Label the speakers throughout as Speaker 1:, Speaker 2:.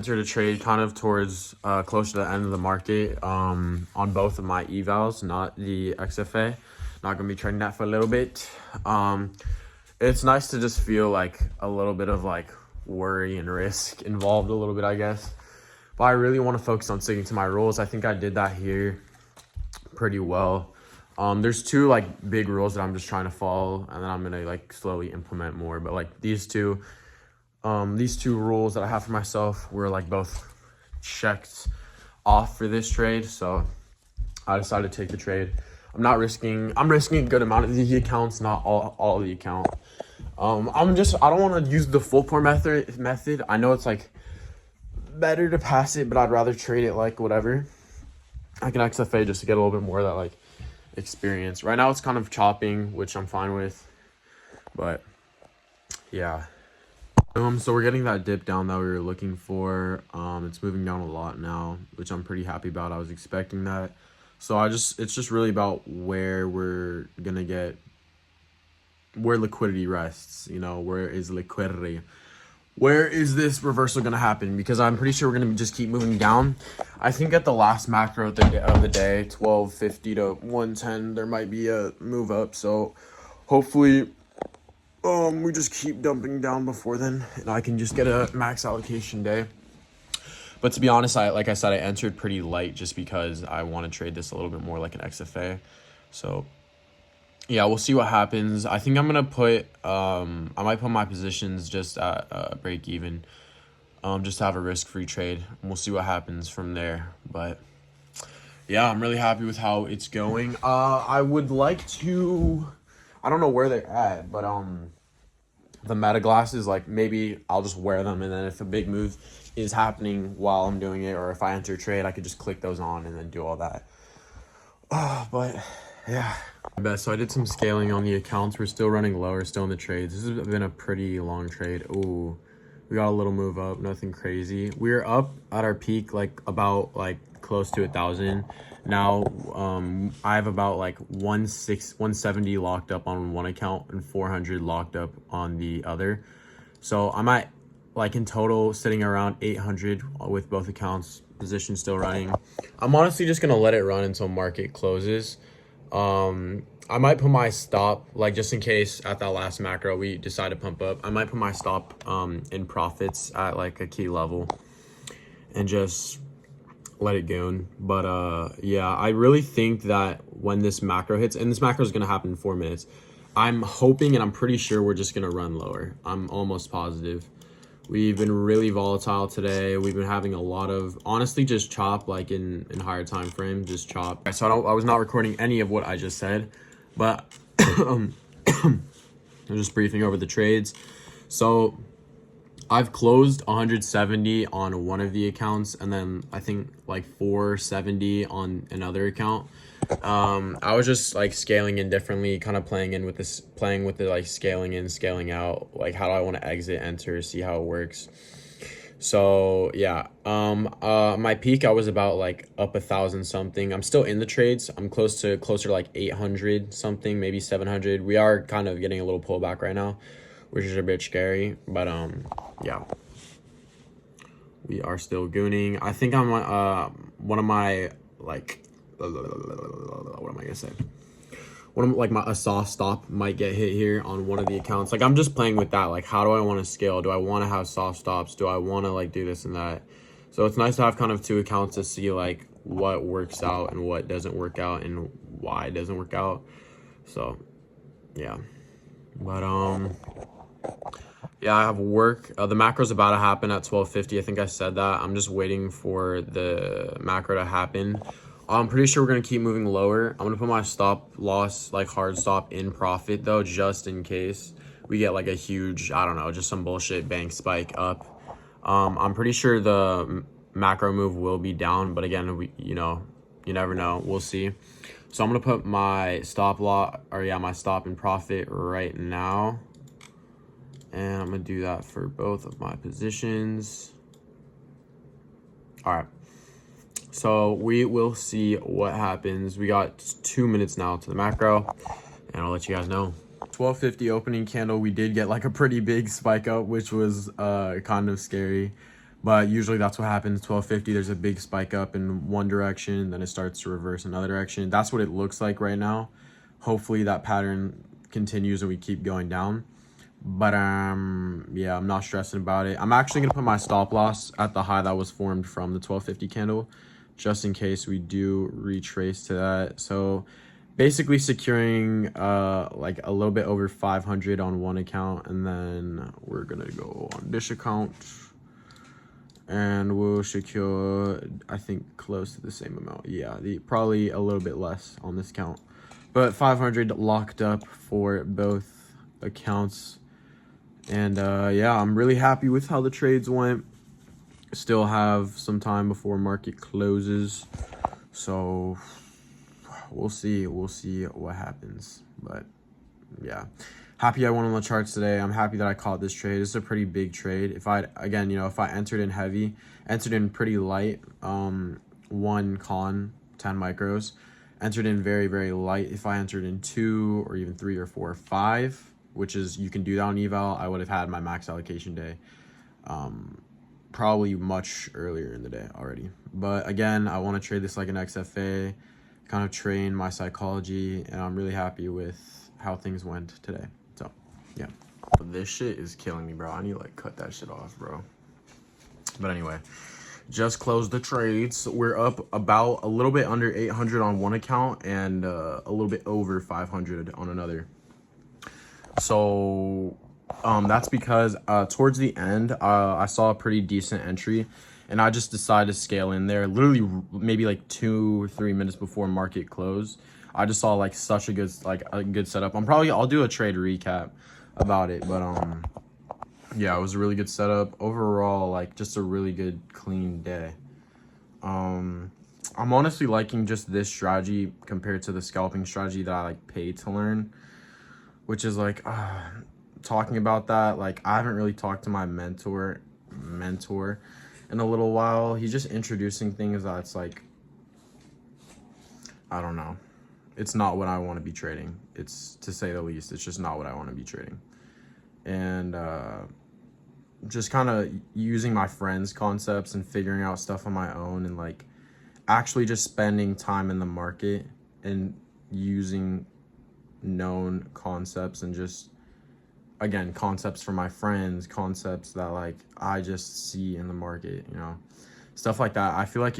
Speaker 1: Entered a trade kind of towards close to the end of the market on both of my evals, not the XFA. Not gonna be trading that for a little bit. It's nice to just feel like a little bit of like worry and risk involved a little bit, I guess. But I really want to focus on sticking to my rules. I think I did that here pretty well. There's two like big rules that I'm just trying to follow, and then I'm gonna like slowly implement more. But like these two rules that I have for myself were like both checked off for this trade, so I decided to take the trade. I'm risking a good amount of the accounts, not all of the account. I don't want to use the full pour method. I know it's like better to pass it, but I'd rather trade it like whatever. I can XFA just to get a little bit more of that like experience. Right now it's kind of chopping, which I'm fine with, but yeah. So we're getting that dip down that we were looking for. It's moving down a lot now, which I'm pretty happy about. I was expecting that. So it's just really about where we're gonna get, where liquidity rests. You know, where is liquidity? Where is this reversal gonna happen? Because I'm pretty sure we're gonna just keep moving down. I think at the last macro of the day, 1250 to 110, there might be a move up. So hopefully, we just keep dumping down before then, and I can just get a max allocation day. But to be honest, like I said, I entered pretty light just because I want to trade this a little bit more like an XFA. So yeah, we'll see what happens. I think I'm gonna put I might put my positions just at break even, just to have a risk-free trade, and we'll see what happens from there. But yeah, I'm really happy with how it's going. I would like to, I don't know where they're at, but the meta glasses, like maybe I'll just wear them, and then if a big move is happening while I'm doing it, or if I enter a trade, I could just click those on and then do all that. But yeah, so I did some scaling on the accounts. We're still running lower, still in the trades. This has been a pretty long trade. Ooh, we got a little move up, nothing crazy. We're up at our peak like about like close to 1,000 now. I have about like 170 locked up on one account and 400 locked up on the other. So I'm at like in total sitting around 800 with both accounts, position still running. I'm honestly just gonna let it run until market closes. I might put my stop, like just in case at that last macro we decide to pump up, I might put my stop in profits at like a key level and just let it go. But yeah, I really think that when this macro hits, and this macro is going to happen in 4 minutes, I'm hoping and I'm pretty sure we're just going to run lower. I'm almost positive. We've been really volatile today. We've been having a lot of, honestly, just chop, like in higher time frame, just chop. So I was not recording any of what I just said, but I'm just briefing over the trades. So I've closed 170 on one of the accounts, and then I think like 470 on another account. I was just like scaling in differently, kind of playing with the like scaling in, scaling out, like how do I want to exit, enter, see how it works. So yeah, my peak, I was about like up 1,000 something. I'm still in the trades. I'm closer to like 800 something, maybe 700. We are kind of getting a little pullback right now, which is a bit scary, but yeah, we are still gooning. I think I'm one of my like, what am I gonna say? A soft stop might get hit here on one of the accounts. Like I'm just playing with that. Like how do I want to scale? Do I want to have soft stops? Do I want to like do this and that? So it's nice to have kind of two accounts to see like what works out and what doesn't work out and why it doesn't work out. So yeah, but yeah, I have work. The macro's about to happen at 1250. I think I said that. I'm just waiting for the macro to happen. I'm pretty sure we're going to keep moving lower. I'm going to put my stop loss, like hard stop in profit though, just in case we get like a huge, I don't know, just some bullshit bank spike up. I'm pretty sure the macro move will be down, but again, you never know. We'll see. So I'm going to put my stop my stop in profit right now. And I'm going to do that for both of my positions. All right. So we will see what happens. We got 2 minutes now to the macro, and I'll let you guys know. 1250 opening candle. We did get like a pretty big spike up, which was kind of scary. But usually that's what happens. 1250, there's a big spike up in one direction, then it starts to reverse another direction. That's what it looks like right now. Hopefully that pattern continues and we keep going down. But yeah, I'm not stressing about it. I'm actually gonna put my stop loss at the high that was formed from the 1250 candle, just in case we do retrace to that. So basically securing like a little bit over 500 on one account, and then we're gonna go on this account and we'll secure, I think, close to the same amount. Yeah, probably a little bit less on this account, but 500 locked up for both accounts. And yeah, I'm really happy with how the trades went. Still have some time before market closes, so we'll see what happens. But yeah, happy I won on the charts today. I'm happy that I caught this trade. This is a pretty big trade. If I entered in heavy, entered in pretty light, 1 con 10 micros, entered in very, very light. If I entered in 2 or even 3 or 4 or 5, which is, you can do that on eval, I would have had my max allocation day probably much earlier in the day already. But again, I want to trade this like an XFA, kind of train my psychology, and I'm really happy with how things went today. So yeah, this shit is killing me, bro. I need to like cut that shit off, bro. But anyway, just closed the trades. We're up about a little bit under 800 on one account and a little bit over 500 on another. So that's because towards the end, I saw a pretty decent entry, and I just decided to scale in there. Literally, maybe like 2 or 3 minutes before market close, I just saw like such a good setup. I'll do a trade recap about it, but yeah, it was a really good setup overall. Like, just a really good clean day. I'm honestly liking just this strategy compared to the scalping strategy that I like paid to learn, which is like talking about that. Like, I haven't really talked to my mentor in a little while. He's just introducing things that's like, I don't know. It's not what I want to be trading. It's, to say the least, it's just not what I want to be trading. And just kind of using my friends' concepts and figuring out stuff on my own, and like actually just spending time in the market and using known concepts, and just, again, concepts from my friends, concepts that like I just see in the market, you know, stuff like that. I feel like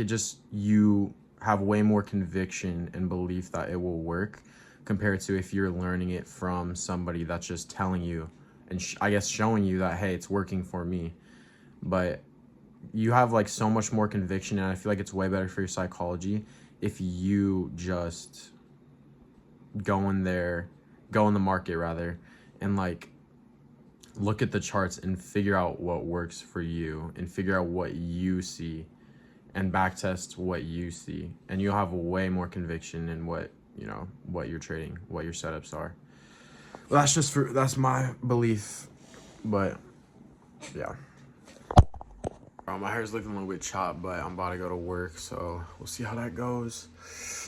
Speaker 1: you have way more conviction and belief that it will work compared to if you're learning it from somebody that's just telling you and I guess showing you that, hey, it's working for me. But you have like so much more conviction, and I feel like it's way better for your psychology if you just go in the market rather, and like look at the charts and figure out what works for you, and figure out what you see and backtest what you see, and you'll have way more conviction in what you're trading, what your setups are. Well, that's my belief. But yeah, my hair's looking a little bit chopped, but I'm about to go to work, so we'll see how that goes.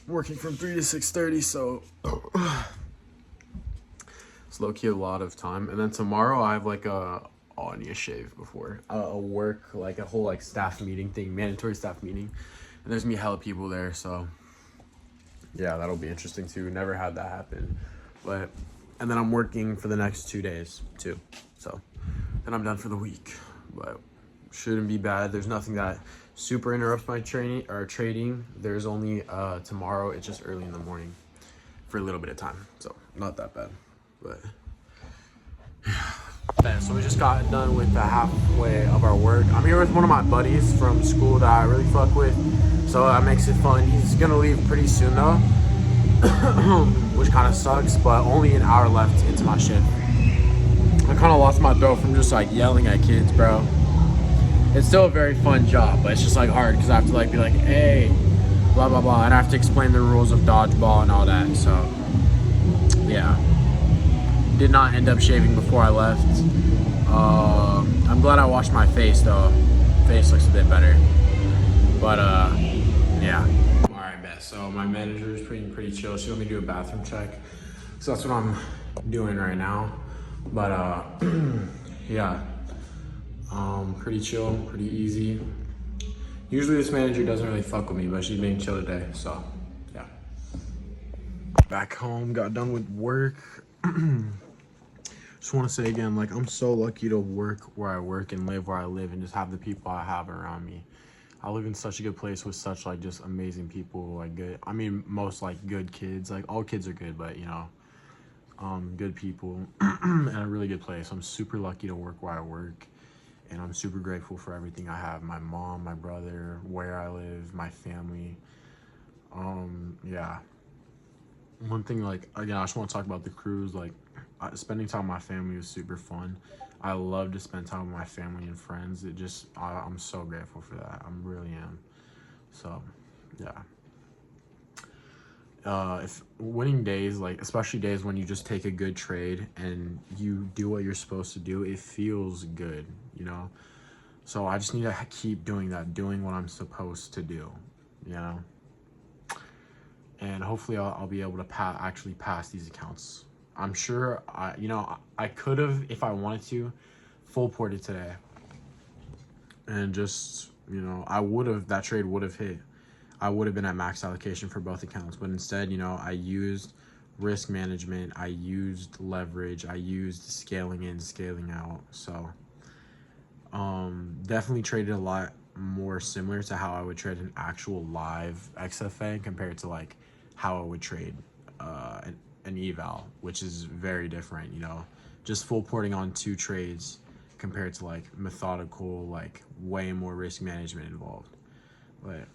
Speaker 1: I'm working from 3 to 6:30, so it's low-key a lot of time. And then tomorrow I have like I need a shave before a work, like a whole like staff meeting thing, mandatory staff meeting, and there's me hella people there, so yeah, that'll be interesting too. Never had that happen. But and then I'm working for the next 2 days too, so then I'm done for the week. But shouldn't be bad. There's nothing that super interrupts my training or trading. There's only tomorrow. It's just early in the morning for a little bit of time, so not that bad. But yeah. So we just got done with the halfway of our work. I'm here with one of my buddies from school that I really fuck with, so that makes it fun. He's gonna leave pretty soon though, which kind of sucks, but only an hour left into my shift. I kind of lost my throat from just like yelling at kids, bro. It's still a very fun job, but it's just like hard because I have to like be like, hey, blah blah blah, and I have to explain the rules of dodgeball and all that. So yeah, did not end up shaving before I left. I'm glad I washed my face though. Face looks a bit better, but yeah. All right, bet. So my manager is pretty chill. She let me do a bathroom check, so that's what I'm doing right now. But yeah, Pretty chill, pretty easy. Usually this manager doesn't really fuck with me, but she's being chill today, so yeah. Back home, got done with work. Just want to say again, like, I'm so lucky to work where I work and live where I live and just have the people I have around me. I live in such a good place with such, like, just amazing people, like, good, I mean, most, like, good kids. Like, all kids are good, but, you know, good people and a really good place. I'm super lucky to work where I work, and I'm super grateful for everything I have. My mom, my brother, where I live, my family. Yeah. One thing, like, again, I just want to talk about the cruise. Like, spending time with my family was super fun. I love to spend time with my family and friends. It just, I'm so grateful for that. I really am. So, yeah. If winning days, like, especially days when you just take a good trade and you do what you're supposed to do, it feels good, you know? So I just need to keep doing that, doing what I'm supposed to do, you know? And hopefully I'll be able to actually pass these accounts. I'm sure I could have, if I wanted to, full ported today, and just, you know, that trade would have hit. I would have been at max allocation for both accounts, but instead, you know, I used risk management, I used leverage, I used scaling in, scaling out. So definitely traded a lot more similar to how I would trade an actual live XFA compared to, like, how I would trade an eval, which is very different, you know, just full porting on 2 trades compared to, like, methodical, like, way more risk management involved. But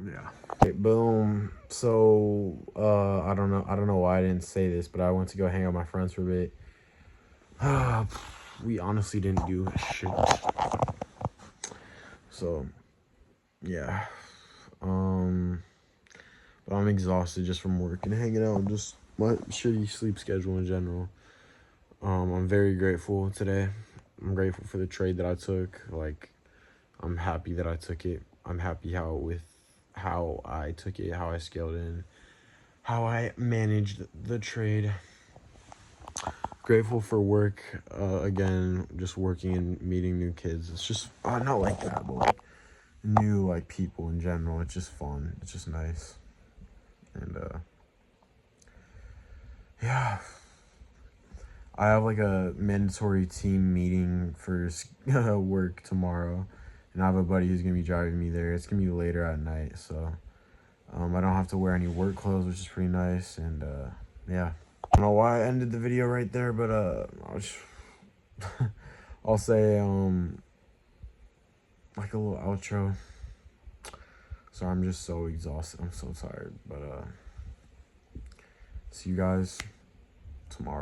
Speaker 1: yeah. Okay, boom. So I don't know why I didn't say this, but I went to go hang out with my friends for a bit. We honestly didn't do shit. So yeah. But I'm exhausted just from work and hanging out and just my shitty sleep schedule in general. I'm very grateful today. I'm grateful for the trade that I took. Like, I'm happy that I took it. I'm happy how I took it, how I scaled in, how I managed the trade. Grateful for work, again, just working and meeting new kids. It's just not like that, but like new, like, people in general. It's just fun. It's just nice. And yeah, I have like a mandatory team meeting for work tomorrow, and I have a buddy who's gonna be driving me there. It's gonna be later at night, so I don't have to wear any work clothes, which is pretty nice. And yeah, I don't know why I ended the video right there, but I'll say like a little outro. So I'm just so exhausted. I'm so tired, but see you guys